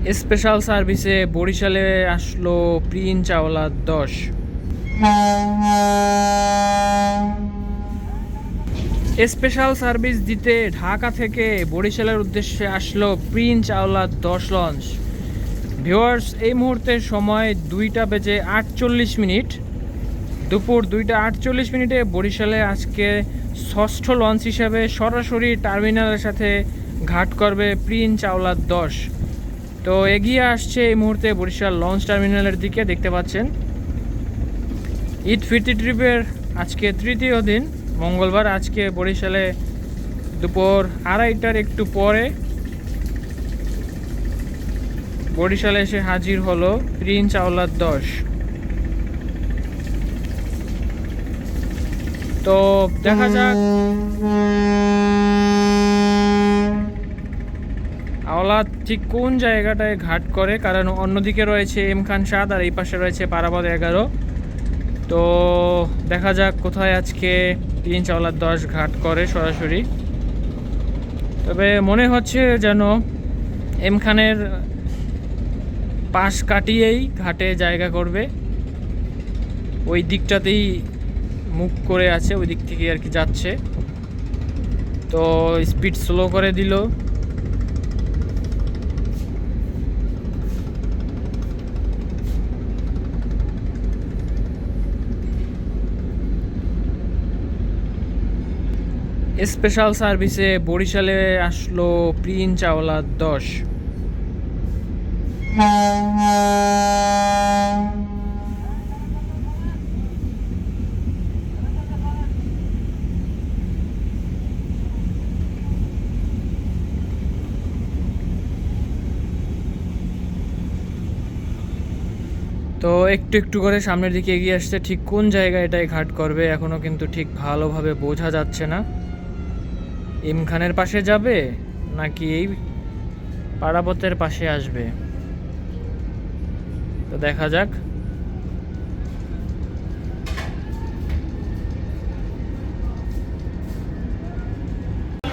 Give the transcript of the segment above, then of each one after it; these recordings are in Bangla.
স্পেশাল সার্ভিসে বরিশালে আসলো প্রিন্স আওলাদ 10। স্পেশাল সার্ভিস দিতে ঢাকা থেকে বরিশালের উদ্দেশ্যে আসলো প্রিন্স আওলাদ 10 লঞ্চ। ভিউয়ার্স, এই মুহূর্তে সময় 2:48। দুপুর 2:48 বরিশালে আজকে ষষ্ঠ লঞ্চ হিসাবে সরাসরি টার্মিনালের সাথে ঘাট করবে প্রিন্স আওলাদ 10। তো এগিয়ে আসছে এই মুহূর্তে বরিশাল লঞ্চ টার্মিনালের দিকে। দেখতে পাচ্ছেন ঈদ ফিরতি ট্রিপের আজকে তৃতীয় দিন, মঙ্গলবার। আজকে বরিশালে দুপুর 2:30টার একটু পরে বরিশালে এসে হাজির হলো প্রিন্স আওলাদ 10। তো দেখা যাক আওলাদ ঠিক কোন জায়গাটায় ঘাট করে, কারণ অন্যদিকে রয়েছে এম খান 7 আর এই পাশে রয়েছে পারাবত 11। তো দেখা যাক কোথায় আজকে প্রিন্স আওলাদ 10 ঘাট করে সরাসরি। তবে মনে হচ্ছে যেন এম খানের পাশ কাটিয়েই ঘাটে জায়গা করবে, ওই দিকটাতেই মুখ করে আছে, ওই দিক থেকে আর কি যাচ্ছে। তো স্পিড স্লো করে দিল। স্পেশাল সার্ভিসে বরিশালে আসলো প্রিন্স আওলাদ 10। তো একটু একটু করে সামনের দিকে এগিয়ে আসছে। ঠিক কোন জায়গায় এটাই ঘাট করবে এখনও কিন্তু ঠিক ভালোভাবে বোঝা যাচ্ছে না। এম খানের পাশে যাবে নাকি এই পারাবতের পাশে আসবে, তো দেখা যাক।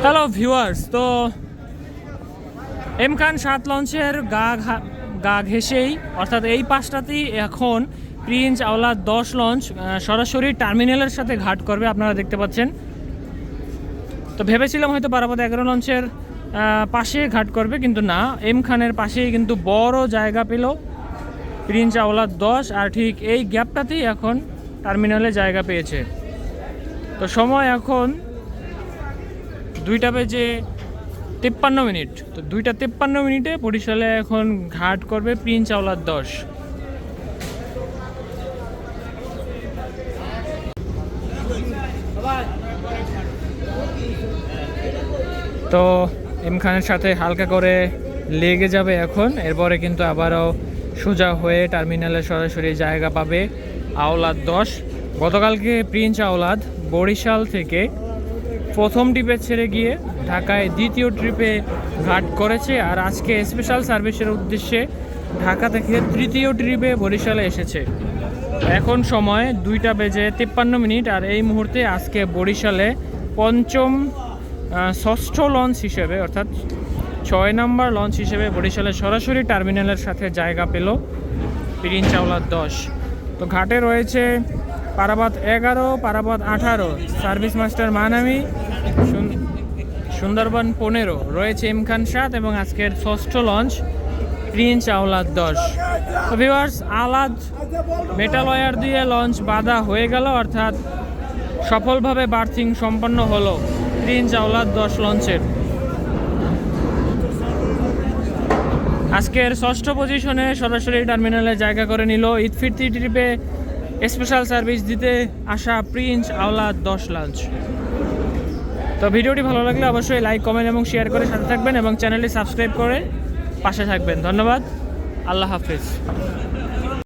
হ্যালো ভিউয়ার্স, তো এম খান 7 লঞ্চের গা ঘেঁষেই, অর্থাৎ এই পাশটাতেই এখন প্রিন্স আওলাদ 10 লঞ্চ সরাসরি টার্মিনালের সাথে ঘাট করবে, আপনারা দেখতে পাচ্ছেন। তো ভেবেছিলাম হয়তো পারাবত 11 লঞ্চের পাশে ঘাট করবে, কিন্তু না, এম খানের পাশেই কিন্তু বড় জায়গা পেল প্রিন্স আওলাদ 10, আর ঠিক এই গ্যাপটাতেই এখন টার্মিনালে জায়গা পেয়েছে। তো সময় এখন 2:53। তো 2:53 বরিশালে এখন ঘাট করবে প্রিন্স আওলাদ 10। তো এম খানের সাথে হালকা করে লেগে যাবে এখন, এরপরে কিন্তু আবারও সোজা হয়ে টার্মিনালে সরাসরি জায়গা পাবে আওলাদ 10। গতকালকে প্রিন্স আওলাদ বরিশাল থেকে প্রথম ট্রিপে ছেড়ে গিয়ে ঢাকায় দ্বিতীয় ট্রিপে ঘাট করেছে, আর আজকে স্পেশাল সার্ভিসের উদ্দেশ্যে ঢাকা থেকে তৃতীয় ট্রিপে বরিশালে এসেছে। এখন সময় 2:53, আর এই মুহূর্তে আজকে বরিশালে ষষ্ঠ লঞ্চ হিসেবে, অর্থাৎ 6 নম্বর লঞ্চ হিসেবে বরিশালে সরাসরি টার্মিনালের সাথে জায়গা পেল প্রিন্স আওলাদ 10। তো ঘাটে রয়েছে পারাবত 11, পারাবত 18, সার্ভিস মাস্টার মানামি, সুন্দরবন 15, রয়েছে এম খান 7 এবং আজকের ষষ্ঠ লঞ্চ প্রিন্স আওলাদ 10। তো ভিউয়ার্স, আওলাদ মেটাল ওয়্যার দিয়ে লঞ্চ বাঁধা হয়ে গেল, অর্থাৎ সফলভাবে বার্থিং সম্পন্ন হলো প্রিন্স আওলাদ 10 লঞ্চের। আজকের ষষ্ঠ পজিশনে সরাসরি টার্মিনালে জায়গা করে নিল ঈদ ফিরতি ট্রিপে স্পেশাল সার্ভিস দিতে আসা প্রিন্স আওলাদ 10 লঞ্চ। তো ভিডিওটি ভালো লাগলে অবশ্যই লাইক, কমেন্ট এবং শেয়ার করে সাথে থাকবেন এবং চ্যানেলটি সাবস্ক্রাইব করে পাশে থাকবেন। ধন্যবাদ, আল্লাহ হাফিজ।